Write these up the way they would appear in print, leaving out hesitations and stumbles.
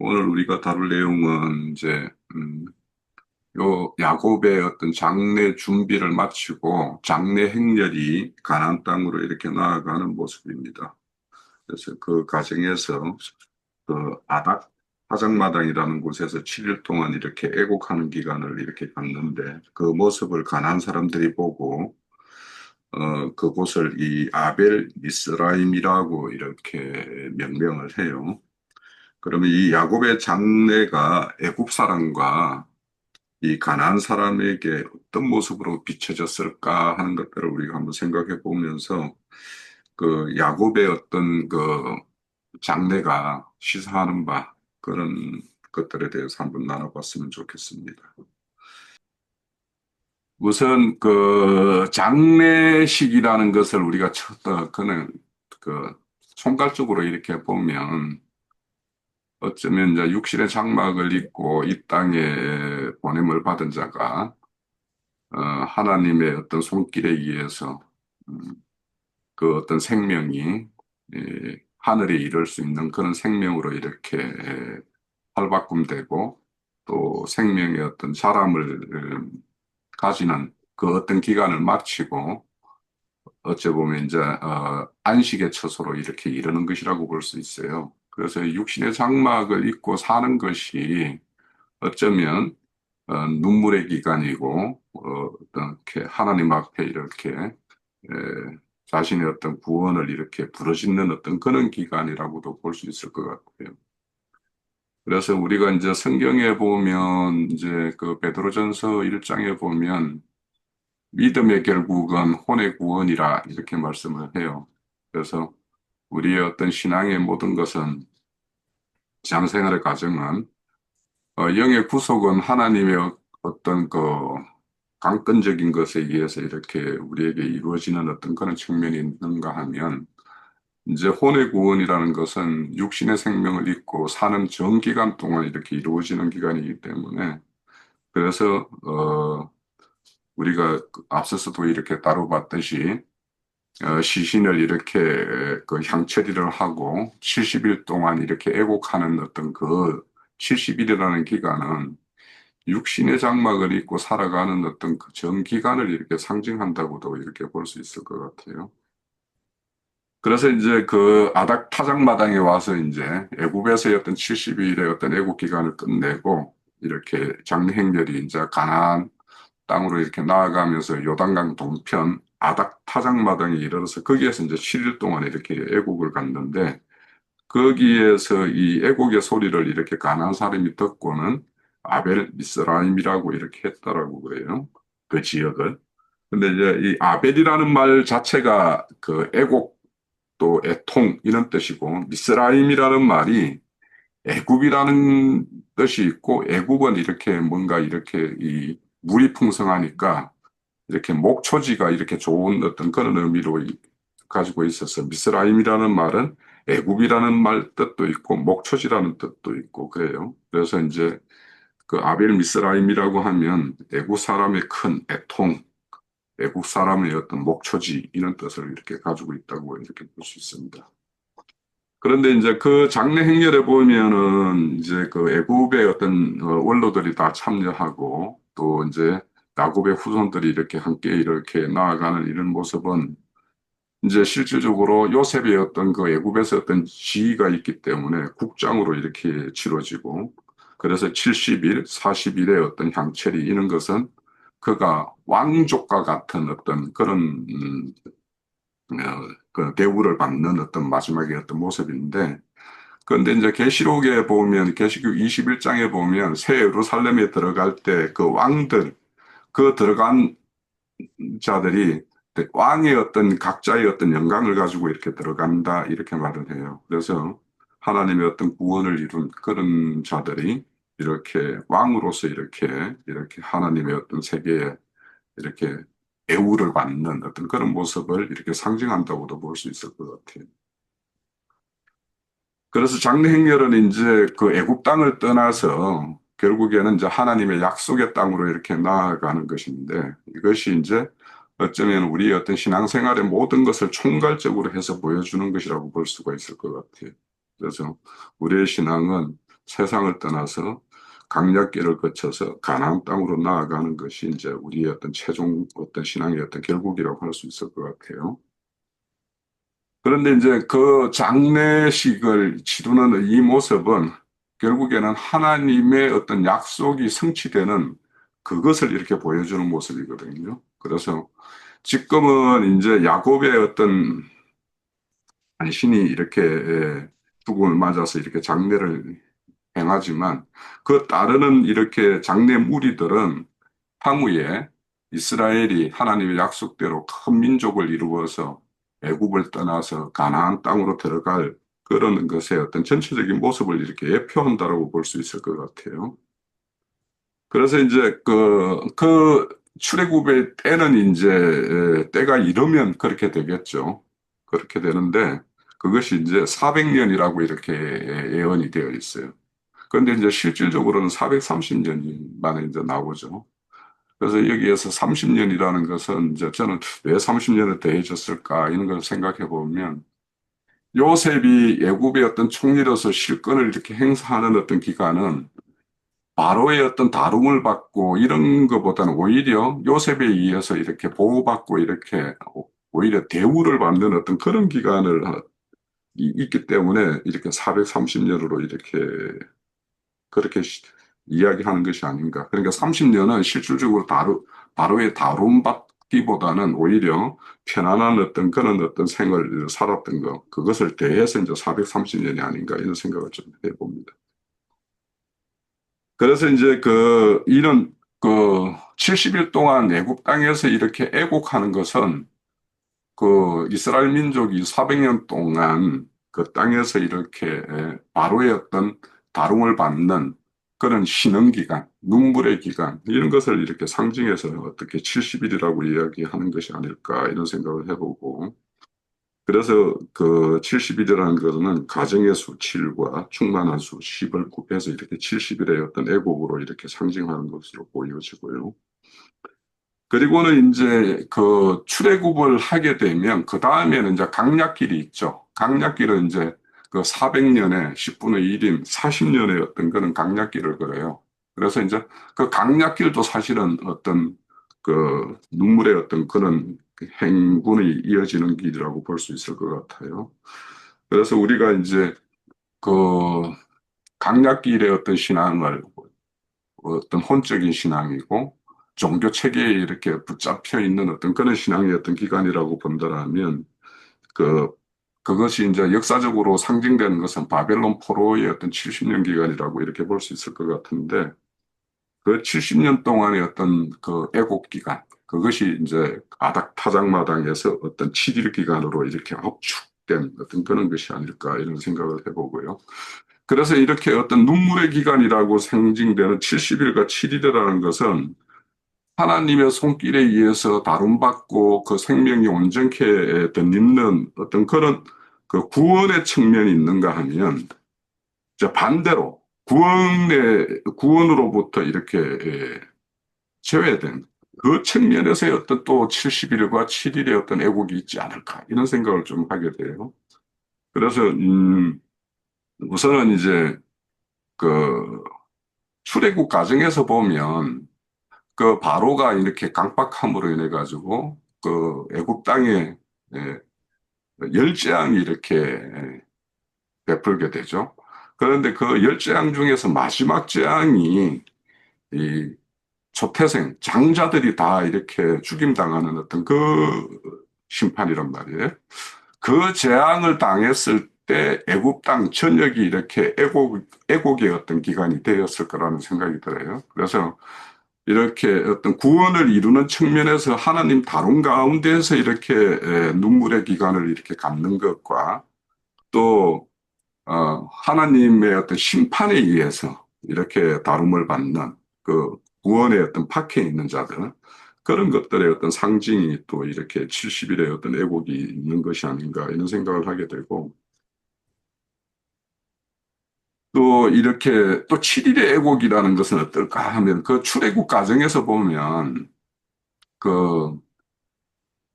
오늘 우리가 다룰 내용은 이제 요 야곱의 어떤 장래 준비를 마치고 장래 행렬이 가나안 땅으로 이렇게 나아가는 모습입니다. 그래서 그 과정에서 그 아닥 파장마당이라는 곳에서 7일 동안 이렇게 애곡하는 기간을 이렇게 갖는데 그 모습을 가나안 사람들이 보고 그곳을 이 아벨 미스라임이라고 이렇게 명명을 해요. 그러면 이 야곱의 장래가 애굽 사람과 이 가나안 사람에게 어떤 모습으로 비춰졌을까 하는 것들을 우리가 한번 생각해 보면서 그 야곱의 어떤 그 장래가 시사하는 바 그런 것들에 대해서 한번 나눠봤으면 좋겠습니다. 우선 그 장례식이라는 것을 우리가 그는 그 총괄적으로 이렇게 보면 어쩌면 이제 육신의 장막을 입고 이 땅에 보냄을 받은 자가 하나님의 어떤 손길에 의해서 음, 그 어떤 생명이 하늘에 이를 수 있는 그런 생명으로 이렇게 팔바꿈되고 또 생명의 어떤 자람을 가지는 그 어떤 기간을 마치고 어찌 보면 이제 안식의 처소로 이렇게 이르는 것이라고 볼 수 있어요. 그래서 육신의 장막을 입고 사는 것이 어쩌면 눈물의 기간이고 어떻게 하나님 앞에 이렇게 자신의 어떤 구원을 이렇게 부르짖는 어떤 그런 기간이라고도 볼 수 있을 것 같아요. 그래서 우리가 이제 성경에 보면 이제 그 베드로전서 1장에 보면 믿음의 결국은 혼의 구원이라 이렇게 말씀을 해요. 그래서 우리의 어떤 신앙의 모든 것은 신앙생활의 과정은 영의 구속은 하나님의 어떤 그 강권적인 것에 의해서 이렇게 우리에게 이루어지는 어떤 그런 측면이 있는가 하면 이제 혼의 구원이라는 것은 육신의 생명을 잊고 사는 전 기간 동안 이렇게 이루어지는 기간이기 때문에 그래서 우리가 앞서서도 이렇게 다뤄봤듯이 시신을 이렇게 그 향처리를 하고 70일 동안 이렇게 애곡하는 어떤 그 70일이라는 기간은 육신의 장막을 입고 살아가는 어떤 그 전 기간을 이렇게 상징한다고도 이렇게 볼 수 있을 것 같아요. 그래서 이제 그 아닥 타작마당에 와서 이제 애굽에서의 어떤 70일의 어떤 애국 기간을 끝내고 이렇게 장례 행렬이 이제 가나안 땅으로 이렇게 나아가면서 요단강 동편 아닥 타작마당에 이르러서 거기에서 이제 7일 동안 이렇게 애국을 갔는데 거기에서 이 애국의 소리를 이렇게 가나안 사람이 듣고는 아벨 미스라임이라고 이렇게 했다라고 그래요. 그 지역을. 근데 이제 이 아벨이라는 말 자체가 그 애곡 또 애통 이런 뜻이고 미스라임이라는 말이 애굽이라는 뜻이 있고 애굽은 이렇게 뭔가 이렇게 이 물이 풍성하니까 이렇게 목초지가 이렇게 좋은 어떤 그런 의미로 가지고 있어서 미스라임이라는 말은 애굽이라는 말 뜻도 있고 목초지라는 뜻도 있고 그래요. 그래서 이제 그 아벨 미스라임이라고 하면 애굽 사람의 큰 애통, 애국 사람의 어떤 목초지 이런 뜻을 이렇게 가지고 있다고 이렇게 볼 수 있습니다. 그런데 이제 그 장례 행렬에 보면은 이제 그 애굽의 어떤 원로들이 다 참여하고 또 이제 야곱의 후손들이 이렇게 함께 이렇게 나아가는 이런 모습은 이제 실질적으로 요셉의 어떤 그 애굽에서 어떤 지위가 있기 때문에 국장으로 이렇게 치러지고 그래서 70일, 40일의 어떤 향철이 이런 것은 그가 왕족과 같은 어떤 그런 그 대우를 받는 어떤 마지막의 어떤 모습인데 그런데 이제 계시록에 보면 계시록 21장에 보면 새 예루살렘에 들어갈 때 그 왕들 그 들어간 자들이 왕의 어떤 각자의 어떤 영광을 가지고 이렇게 들어간다 이렇게 말을 해요. 그래서 하나님의 어떤 구원을 이룬 그런 자들이 이렇게 왕으로서 이렇게 하나님의 어떤 세계에 이렇게 애우를 받는 어떤 그런 모습을 이렇게 상징한다고도 볼 수 있을 것 같아요. 그래서 장래 행렬은 이제 그 애굽 땅을 떠나서 결국에는 이제 하나님의 약속의 땅으로 이렇게 나아가는 것인데 이것이 이제 어쩌면 우리의 어떤 신앙생활의 모든 것을 총괄적으로 해서 보여주는 것이라고 볼 수가 있을 것 같아요. 그래서 우리의 신앙은 세상을 떠나서 강약길을 거쳐서 가나안 땅으로 나아가는 것이 이제 우리의 어떤 최종 어떤 신앙의 어떤 결국이라고 할 수 있을 것 같아요. 그런데 이제 그 장례식을 치르는 이 모습은 결국에는 하나님의 어떤 약속이 성취되는 그것을 이렇게 보여주는 모습이거든요. 그래서 지금은 이제 야곱의 어떤 신이 이렇게 죽음을 맞아서 이렇게 장례를 행하지만 그 따르는 이렇게 장례 무리들은 향후에 이스라엘이 하나님의 약속대로 큰 민족을 이루어서 애굽을 떠나서 가나안 땅으로 들어갈 그런 것의 어떤 전체적인 모습을 이렇게 예표한다라고 볼 수 있을 것 같아요. 그래서 이제 그 출애굽의 때는 이제 때가 이르면 그렇게 되겠죠. 그렇게 되는데 그것이 이제 400년이라고 이렇게 예언이 되어 있어요. 그런데 이제 실질적으로는 430년 만에 이제 나오죠. 그래서 여기에서 30년이라는 것은 이제 저는 왜 30년을 더해졌을까 이런 걸 생각해 보면 요셉이 애굽의 어떤 총리로서 실권을 이렇게 행사하는 어떤 기간은 바로의 어떤 다rum을 받고 이런 것보다는 오히려 요셉에 의해서 이렇게 보호받고 이렇게 오히려 대우를 받는 어떤 그런 기간을 있기 때문에 이렇게 430년으로 이렇게 그렇게 이야기하는 것이 아닌가. 그러니까 30년은 실질적으로 바로의 다rum받기보다는 오히려 편안한 어떤 그런 어떤 생을 살았던 거, 그것을 대해서 이제 430년이 아닌가 이런 생각을 좀 해봅니다. 그래서 이제 이런 그 70일 동안 애국 땅에서 이렇게 애국하는 것은 그 이스라엘 민족이 400년 동안 그 땅에서 이렇게 바로의 어떤 다rum을 받는 그런 신흥 기간, 눈물의 기간, 이런 것을 이렇게 상징해서 어떻게 70일이라고 이야기하는 것이 아닐까 이런 생각을 해보고, 그래서 그 70일이라는 것은 가정의 수 7과 충만한 수 10을 곱해서 이렇게 70일의 어떤 애곡으로 이렇게 상징하는 것으로 보여지고요. 그리고는 이제 그 출애굽을 하게 되면 그 다음에는 이제 강약길이 있죠. 강약길은 이제 그 400년에 10분의 1인 40년의 어떤 그런 강약길을 걸어요. 그래서 이제 그 강약길도 사실은 어떤 그 눈물의 어떤 그런 행군이 이어지는 길이라고 볼 수 있을 것 같아요. 그래서 우리가 이제 그 강약길의 어떤 신앙을 어떤 혼적인 신앙이고 종교 체계에 이렇게 붙잡혀 있는 어떤 그런 신앙의 어떤 기관이라고 본다라면 그 그것이 이제 역사적으로 상징되는 것은 바벨론 포로의 어떤 70년 기간이라고 이렇게 볼 수 있을 것 같은데 그 70년 동안의 어떤 그 애곡 기간 그것이 이제 아닥타작마당에서 어떤 7일 기간으로 이렇게 압축된 어떤 그런 것이 아닐까 이런 생각을 해보고요. 그래서 이렇게 어떤 눈물의 기간이라고 상징되는 70일과 7일이라는 것은 하나님의 손길에 의해서 다rum받고 그 생명이 온전케 덧입는 어떤 그런 그 구원의 측면이 있는가 하면 이제 반대로 구원으로부터 이렇게 제외된 그 측면에서의 어떤 또 70일과 7일의 어떤 애국이 있지 않을까 이런 생각을 좀 하게 돼요. 그래서 우선은 이제 그 출애굽 과정에서 보면 그 바로가 이렇게 강박함으로 인해 가지고 그 애굽 땅에 예, 열재앙이 이렇게 베풀게 되죠. 그런데 그 열재앙 중에서 마지막 재앙이 이 초태생 장자들이 다 이렇게 죽임당하는 어떤 그 심판이란 말이에요. 그 재앙을 당했을 때 애굽 땅 전역이 이렇게 애곡의 어떤 기간이 되었을 거라는 생각이 들어요. 그래서 이렇게 어떤 구원을 이루는 측면에서 하나님 다룬 가운데에서 이렇게 눈물의 기간을 이렇게 갖는 것과 또 하나님의 어떤 심판에 의해서 이렇게 다rum을 받는 그 구원의 어떤 박해 있는 자들 그런 것들의 어떤 상징이 또 이렇게 70일의 어떤 애곡이 있는 것이 아닌가 이런 생각을 하게 되고 또 이렇게 또 7일의 애곡이라는 것은 어떨까 하면 그 출애굽 과정에서 보면 그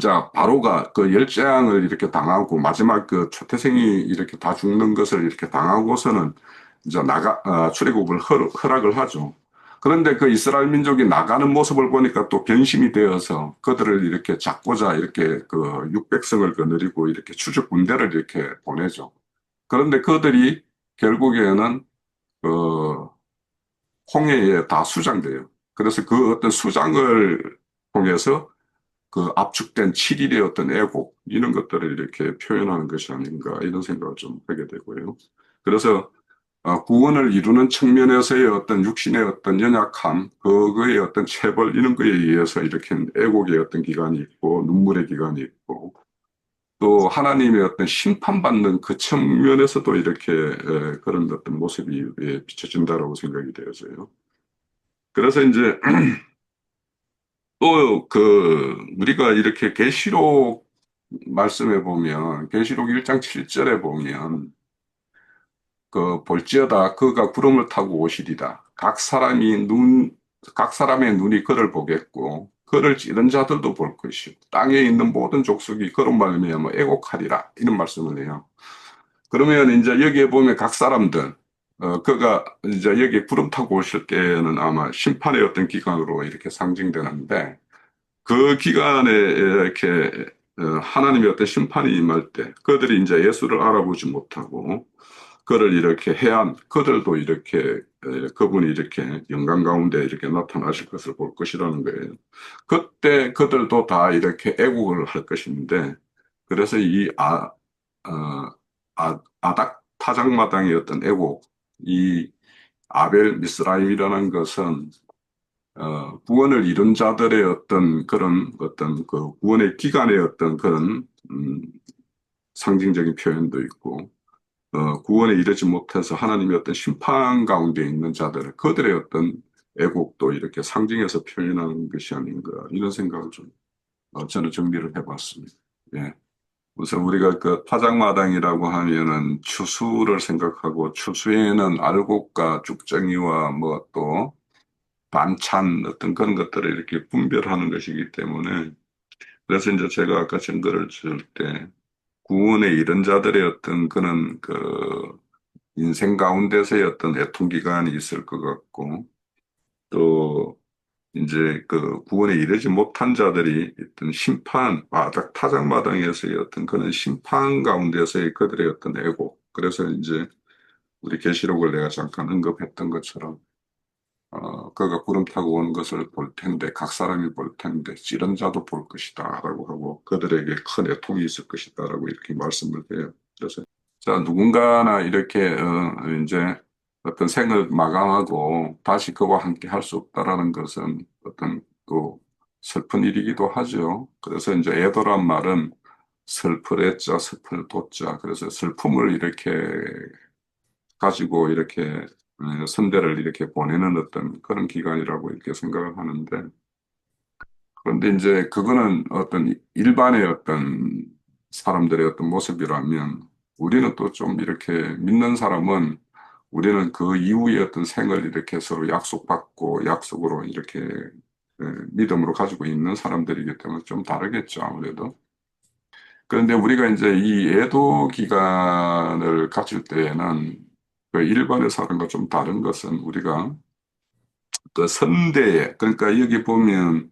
자, 바로가 그 열재앙을 이렇게 당하고 마지막 그 초태생이 이렇게 다 죽는 것을 이렇게 당하고서는 이제 출애굽을 허락을 하죠. 그런데 그 이스라엘 민족이 나가는 모습을 보니까 또 변심이 되어서 그들을 이렇게 잡고자 이렇게 그 육백성을 거느리고 이렇게 추적 군대를 이렇게 보내죠. 그런데 그들이 결국에는 그 홍해에 다 수장돼요. 그래서 그 어떤 수장을 통해서 그 압축된 7일의 어떤 애국 이런 것들을 이렇게 표현하는 것이 아닌가 이런 생각을 좀 하게 되고요. 그래서 구원을 이루는 측면에서의 어떤 육신의 어떤 연약함, 그거의 어떤 체벌 이런 거에 의해서 이렇게 애국의 어떤 기간이 있고 눈물의 기간이 있고 또 하나님의 어떤 심판받는 그 측면에서도 이렇게 그런 어떤 모습이 비춰진다라고 생각이 되어서요. 그래서 이제 또 우리가 이렇게 계시록 말씀해 보면 계시록 1장 7절에 보면 볼지어다 그가 구름을 타고 오시리다. 각 사람의 눈이 그를 보겠고 그를 찌른 자들도 볼 것이요. 땅에 있는 모든 족속이 그로 말미암아 애곡하리라. 이런 말씀을 해요. 그러면 이제 여기에 보면 각 사람들 그가 이제 여기 구름 타고 오실 때는 아마 심판의 어떤 기간으로 이렇게 상징되는데 그 기간에 이렇게 하나님의 어떤 심판이 임할 때 그들이 이제 예수를 알아보지 못하고 그를 이렇게 해한 그들도 이렇게 그분이 이렇게 영광 가운데 이렇게 나타나실 것을 볼 것이라는 거예요. 그때 그들도 다 이렇게 애국을 할 것인데 그래서 아닥 타작마당의 어떤 애국 이 아벨 미스라임이라는 것은 구원을 이룬 자들의 어떤 그런 어떤 그 구원의 기간의 어떤 그런 상징적인 표현도 있고 구원에 이르지 못해서 하나님의 어떤 심판 가운데 있는 자들 그들의 어떤 애국도 이렇게 상징해서 표현하는 것이 아닌가 이런 생각을 좀 저는 정리를 해봤습니다. 예. 우선 우리가 그 파장마당이라고 하면은 추수를 생각하고 추수에는 알곡과 쭉정이와 뭐 또 반찬 어떤 그런 것들을 이렇게 분별하는 것이기 때문에 그래서 이제 제가 아까 증거를 줄 때 구원에 이른 자들의 어떤 그런 인생 가운데서의 어떤 애통기간이 있을 것 같고 또 이제 그 구원에 이르지 못한 자들이 어떤 타작마당에서의 어떤 그런 심판 가운데서의 그들의 어떤 애고 그래서 이제 우리 계시록을 내가 잠깐 언급했던 것처럼 그가 구름 타고 온 것을 볼 텐데 각 사람이 볼 텐데 찌른 자도 볼 것이다라고 하고 그들에게 큰 애통이 있을 것이다라고 이렇게 말씀을 해요. 그래서 자 누군가나 이렇게 이제 어떤 생을 마감하고 다시 그와 함께 할 수 없다라는 것은 어떤 또 슬픈 일이기도 하죠. 그래서 이제 애도란 말은 슬플 애자 슬플 도자 그래서 슬픔을 이렇게 가지고 이렇게 선대를 이렇게 보내는 어떤 그런 기간이라고 이렇게 생각을 하는데 그런데 이제 그거는 어떤 일반의 어떤 사람들의 어떤 모습이라면 우리는 또 좀 이렇게 믿는 사람은 우리는 그 이후의 어떤 생을 이렇게 서로 약속받고 약속으로 이렇게 믿음으로 가지고 있는 사람들이기 때문에 좀 다르겠죠, 아무래도. 그런데 우리가 이제 이 애도 기간을 가질 때에는 그 일반의 사람과 좀 다른 것은 우리가 그 선대에 그러니까 여기 보면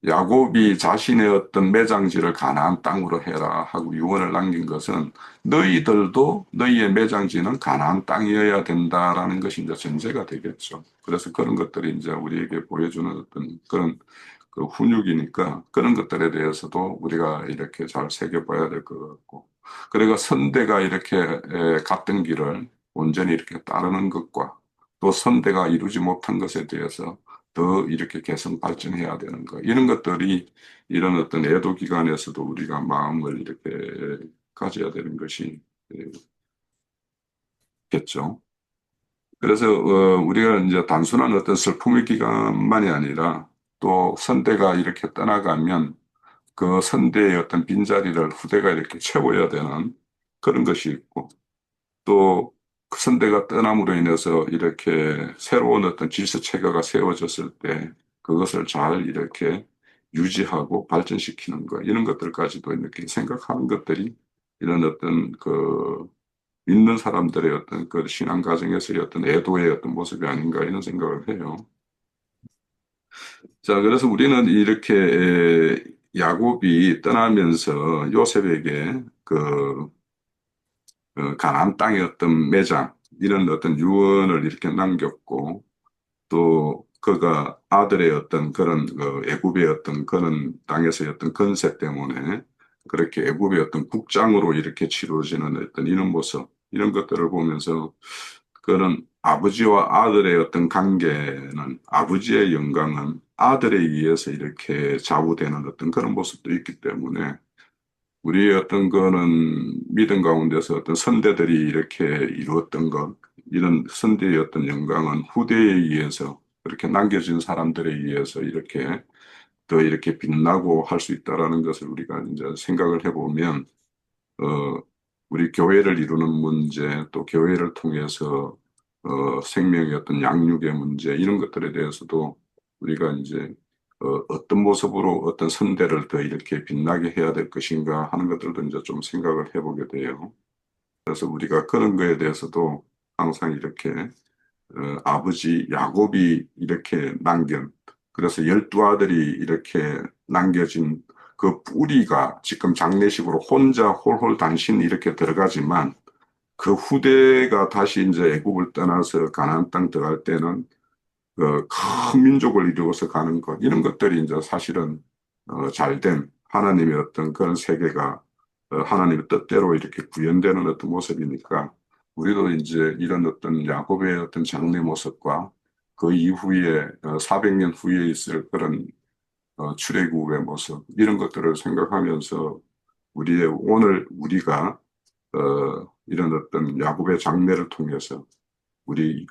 야곱이 자신의 어떤 매장지를 가나안 땅으로 해라 하고 유언을 남긴 것은 너희들도 너희의 매장지는 가나안 땅이어야 된다라는 것이 이제 전제가 되겠죠. 그래서 그런 것들이 이제 우리에게 보여주는 어떤 그런 그 훈육이니까 그런 것들에 대해서도 우리가 이렇게 잘 새겨봐야 될 것 같고 그리고 선대가 이렇게 갔던 길을 온전히 이렇게 따르는 것과 또 선대가 이루지 못한 것에 대해서 더 이렇게 개선 발전해야 되는 거. 이런 것들이 이런 어떤 애도 기간에서도 우리가 마음을 이렇게 가져야 되는 것이 겠죠. 그래서 우리가 이제 단순한 어떤 슬픔의 기간만이 아니라 또 선대가 이렇게 떠나가면 그 선대의 어떤 빈자리를 후대가 이렇게 채워야 되는 그런 것이 있고 또 그 선대가 떠남으로 인해서 이렇게 새로운 어떤 질서 체계가 세워졌을 때 그것을 잘 이렇게 유지하고 발전시키는 것, 이런 것들까지도 이렇게 생각하는 것들이 이런 어떤 믿는 사람들의 어떤 그 신앙 과정에서의 어떤 애도의 어떤 모습이 아닌가 이런 생각을 해요. 자, 그래서 우리는 이렇게 야곱이 떠나면서 요셉에게 그 가나안 땅의 어떤 매장 이런 어떤 유언을 이렇게 남겼고 또 그가 아들의 어떤 그런 애굽의 어떤 그런 땅에서의 어떤 건세 때문에 그렇게 애굽의 어떤 국장으로 이렇게 치루어지는 어떤 이런 모습 이런 것들을 보면서 그런 아버지와 아들의 어떤 관계는 아버지의 영광은 아들에 의해서 이렇게 좌우되는 어떤 그런 모습도 있기 때문에 우리의 어떤 거는 믿음 가운데서 어떤 선대들이 이렇게 이루었던 것, 이런 선대의 어떤 영광은 후대에 의해서 그렇게 남겨진 사람들에 의해서 이렇게 더 이렇게 빛나고 할 수 있다라는 것을 우리가 이제 생각을 해보면, 어, 우리 교회를 이루는 문제, 또 교회를 통해서 생명의 어떤 양육의 문제, 이런 것들에 대해서도 우리가 이제 어떤 모습으로 어떤 선대를 더 이렇게 빛나게 해야 될 것인가 하는 것들도 이제 좀 생각을 해보게 돼요. 그래서 우리가 그런 거에 대해서도 항상 이렇게 아버지 야곱이 이렇게 그래서 12아들이 이렇게 남겨진 그 뿌리가 지금 장례식으로 혼자 홀홀단신 이렇게 들어가지만 그 후대가 다시 이제 애굽을 떠나서 가나안 땅 들어갈 때는 큰 민족을 이루어서 가는 것, 이런 것들이 이제 사실은 잘된 하나님의 어떤 그런 세계가 하나님의 뜻대로 이렇게 구현되는 어떤 모습이니까 우리도 이제 이런 어떤 야곱의 어떤 장래 모습과 그 이후에 400년 후에 있을 그런 출애굽의 모습 이런 것들을 생각하면서 우리의 오늘 우리가 이런 어떤 야곱의 장래를 통해서 우리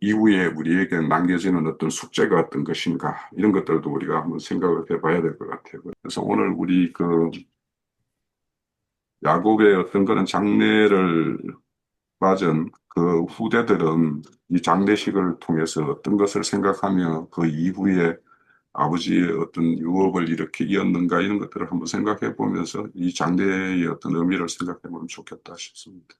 이후에 우리에게 남겨지는 어떤 숙제가 어떤 것인가 이런 것들도 우리가 한번 생각을 해봐야 될 것 같아요. 그래서 오늘 우리 그 야곱의 어떤 그런 장래를 맞은 그 후대들은 이 장례식을 통해서 어떤 것을 생각하며 그 이후에 아버지의 어떤 유업을 이렇게 이었는가 이런 것들을 한번 생각해 보면서 이 장례의 어떤 의미를 생각해 보면 좋겠다 싶습니다.